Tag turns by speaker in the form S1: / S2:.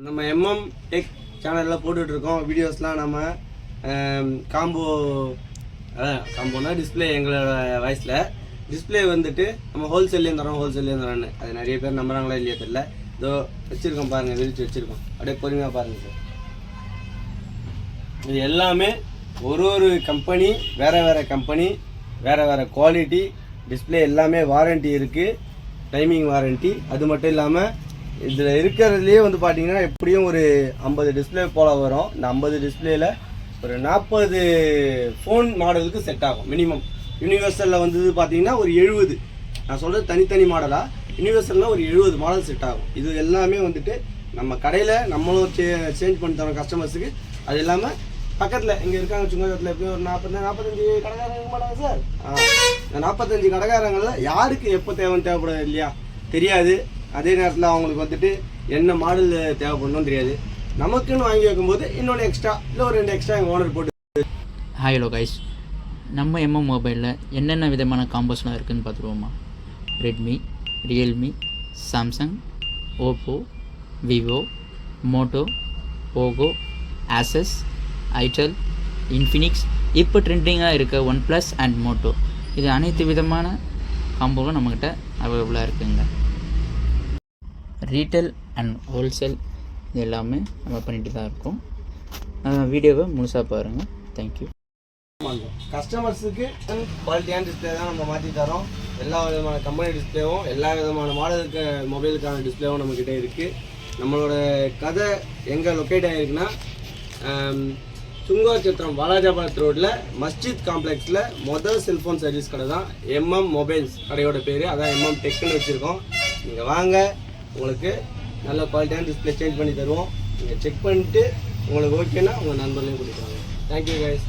S1: நம்ம MM tech சேனலில் போட்டுட்ருக்கோம் வீடியோஸ்லாம். நம்ம காம்போனா டிஸ்பிளே எங்களோட வாய்ஸில் டிஸ்பிளே வந்துட்டு நம்ம ஹோல்சேல்லேயும் தரோன்னு அது நிறைய பேர் நம்புறாங்களா இல்லையா தெரியல. இதோ வச்சுருக்கோம் பாருங்கள், விரித்து வச்சுருக்கோம். அப்படியே பொறுமையாக பாருங்கள் சார். இது எல்லாமே ஒரு கம்பெனி வேறு கம்பெனி வேறு குவாலிட்டி டிஸ்பிளே எல்லாமே வாரண்ட்டி இருக்குது, டைமிங் வாரண்ட்டி. அது மட்டும் இல்லாமல் இதில் இருக்கிறதுலேயே வந்து பார்த்தீங்கன்னா எப்படியும் ஒரு 50 டிஸ்பிளே போல் வரும். இந்த 50 டிஸ்பிளேயில் ஒரு 40 ஃபோன் மாடலுக்கு செட் ஆகும் மினிமம். யூனிவர்சலில் வந்து பார்த்தீங்கன்னா ஒரு 70, நான் சொல்கிறது தனித்தனி மாடலாக. யூனிவர்சலில் ஒரு 70 மாடல் செட் ஆகும். இது எல்லாமே வந்துட்டு நம்ம கடையில் நம்மளும் சேஞ்ச் பண்ணி தரோம் கஸ்டமர்ஸுக்கு. அது இல்லாமல் பக்கத்தில் இங்கே இருக்காங்க சுங்கத்தில் எப்படியும் ஒரு 45 கடைக்காரங்க மாட்டாங்க சார். இந்த 45 கடைக்காரங்களில் யாருக்கு எப்போ தேவைப்படாது இல்லையா தெரியாது. அதே நேரத்தில் அவங்களுக்கு வந்துட்டு என்ன மாடல் தேவைப்படணும் தெரியாது. நமக்குன்னு வாங்கி வைக்கும்போது இன்னொன்று எக்ஸ்ட்ரா இல்லை ஒரு 2 எக்ஸ்ட்ரா எங்கள் ஓனர் போட்டு.
S2: ஹலோ கைஸ், நம்ம எம்எம் மொபைலில் என்னென்ன விதமான காம்போஸ்லாம் இருக்குதுன்னு பார்த்துருவோமா? Redmi, Realme, Samsung, Oppo, Vivo, Moto, Poco, Asus, itel, Infinix, இப்போ ட்ரெண்டிங்காக இருக்க ஒன் ப்ளஸ் அண்ட் மோட்டோ. இது அனைத்து விதமான காம்போவும் நம்மக்கிட்ட அவைலபிளாக இருக்குங்க. ரீட்டைல் அண்ட் ஹோல்சேல் இது எல்லாமே நம்ம பண்ணிட்டு தான் இருக்கோம். வீடியோவை முழுசாக பாருங்கள். தேங்க்யூ.
S1: கஸ்டமர்ஸுக்கு குவாலிட்டியான டிஸ்பிளே தான் நம்ம மாற்றி தரோம். எல்லா விதமான கம்பெனி டிஸ்பிளேவும் எல்லா விதமான மாடலுக்கு மொபைலுக்கான டிஸ்பிளேவும் நம்மக்கிட்ட இருக்குது. நம்மளோட கதை எங்கே லொக்கேட் ஆகிருக்குன்னா சுங்கச்சத்திரம் வாலாஜாபாத் ரோட்டில் மஸ்ஜித் காம்ப்ளெக்ஸில் மொதல் செல்ஃபோன் சர்வீஸ் கடை தான் எம்எம் மொபைல்ஸ் கடையோட பேர். அதான் எம்எம் டெக்குன்னு வச்சுருக்கோம். நீங்கள் வாங்க, உங்களுக்கு நல்ல குவாலிட்டியான டிஸ்பிளே சேஞ்ச் பண்ணி தருவோம். நீங்கள் செக் பண்ணிவிட்டு உங்களுக்கு ஓகேன்னா உங்கள் நண்பர்களையும் கொடுக்குறாங்க. Thank you guys.